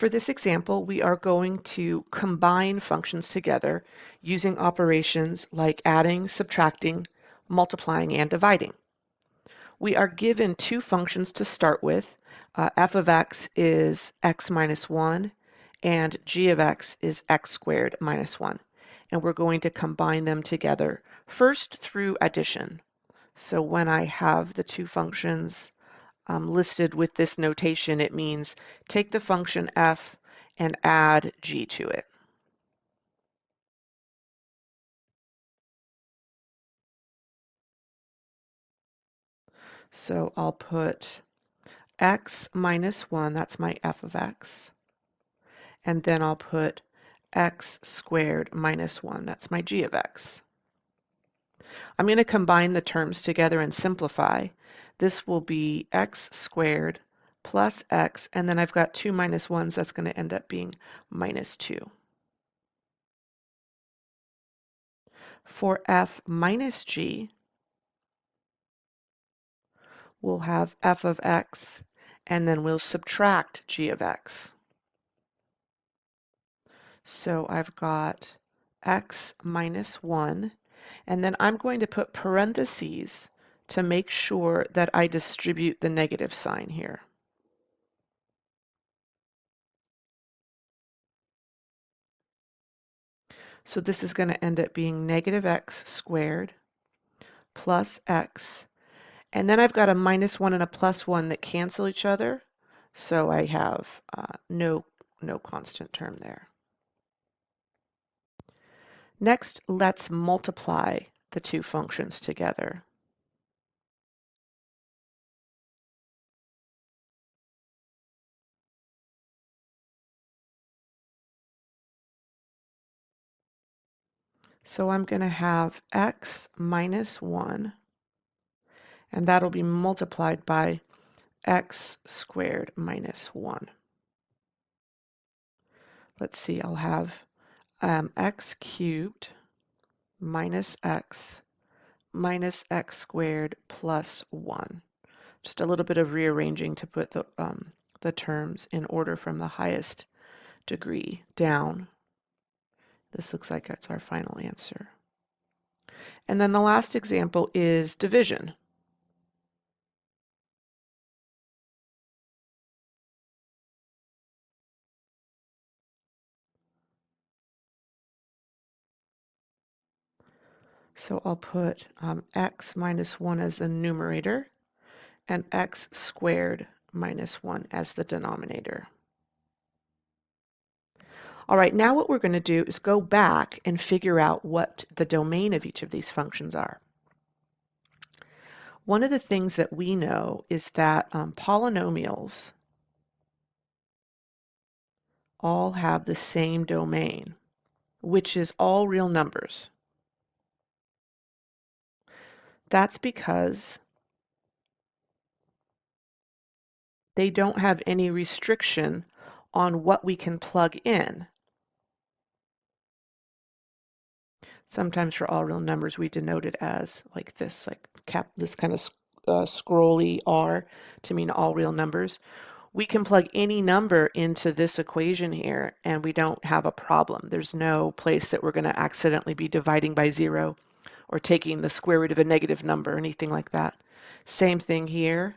For this example, we are going to combine functions together using operations like adding, subtracting, multiplying, and dividing. We are given two functions to start with. F of x is x minus 1, and g of x is x squared minus 1. And we're going to combine them together, first through addition. So when I have the two functions listed with this notation, it means take the function f and add g to it. So I'll put x minus 1, that's my f of x, and then I'll put x squared minus 1, that's my g of x. I'm going to combine the terms together and simplify. This will be x squared plus x, and then I've got 2 minus 1s, that's going to end up being minus 2. For f minus g, we'll have f of x, and then we'll subtract g of x. So I've got x minus 1, and then I'm going to put parentheses to make sure that I distribute the negative sign here. So this is going to end up being negative x squared plus x, and then I've got a minus 1 and a plus 1 that cancel each other, so I have no constant term there. Next, let's multiply the two functions together. So I'm going to have x minus 1, and that'll be multiplied by x squared minus 1. Let's see, I'll have x cubed minus x squared plus 1. Just a little bit of rearranging to put the terms in order from the highest degree down. This looks like it's our final answer. And then the last example is division. So I'll put x minus 1 as the numerator and x squared minus 1 as the denominator. All right, now what we're going to do is go back and figure out what the domain of each of these functions are. One of the things that we know is that polynomials all have the same domain, which is all real numbers. That's because they don't have any restriction on what we can plug in. Sometimes for all real numbers we denote it as like this, this kind of scrolly R to mean all real numbers. We can plug any number into this equation here and we don't have a problem. There's no place that we're going to accidentally be dividing by 0 or taking the square root of a negative number or anything like that. Same thing here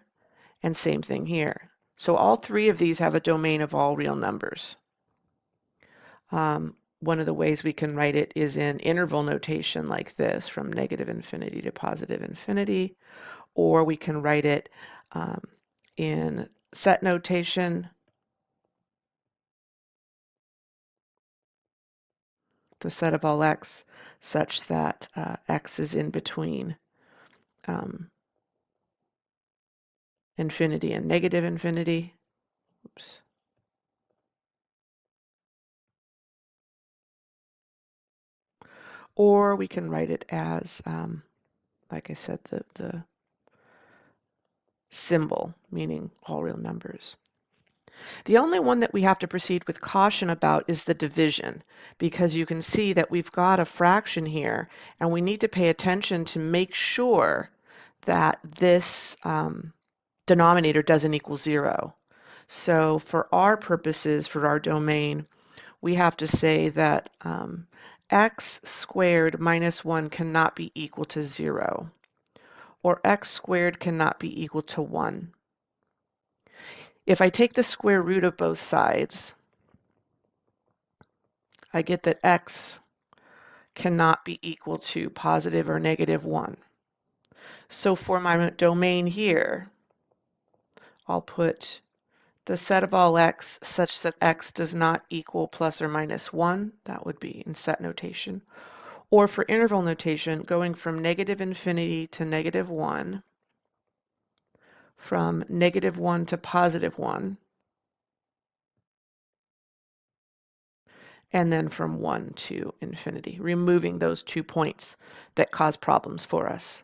and same thing here. So all three of these have a domain of all real numbers. One of the ways we can write it is in interval notation like this, from negative infinity to positive infinity, or we can write it in set notation, the set of all x, such that x is in between infinity and negative infinity. Oops. Or we can write it as, like I said, the symbol, meaning all real numbers. The only one that we have to proceed with caution about is the division, because you can see that we've got a fraction here, and we need to pay attention to make sure that this denominator doesn't equal 0. So for our purposes, for our domain, we have to say that x squared minus 1 cannot be equal to 0, or x squared cannot be equal to 1. If I take the square root of both sides, I get that x cannot be equal to positive or negative 1. So for my domain here, I'll put the set of all x such that x does not equal plus or minus 1. That would be in set notation. Or for interval notation, going from negative infinity to negative 1, from negative 1 to positive 1, and then from 1 to infinity, removing those 2 points that cause problems for us.